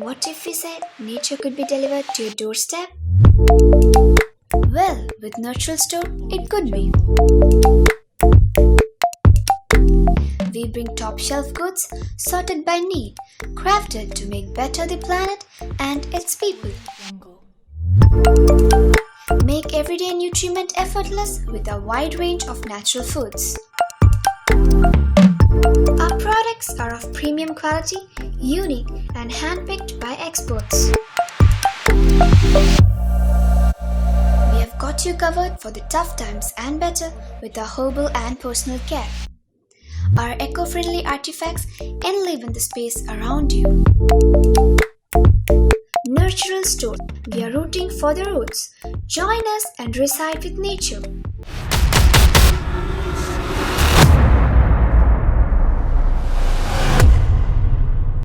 What if we said nature could be delivered to your doorstep? Well, with Nurtural Store, it could be. We bring top shelf goods sorted by need, crafted to make better the planet and its people. Make everyday nutriment effortless with a wide range of natural foods. Our products are of premium quality, unique and handpicked by experts. We have got you covered for the tough times and better with our herbal and personal care. Our eco-friendly artifacts enliven the space around you. Nurtural Store. We are rooting for the roots. Join us and reside with nature.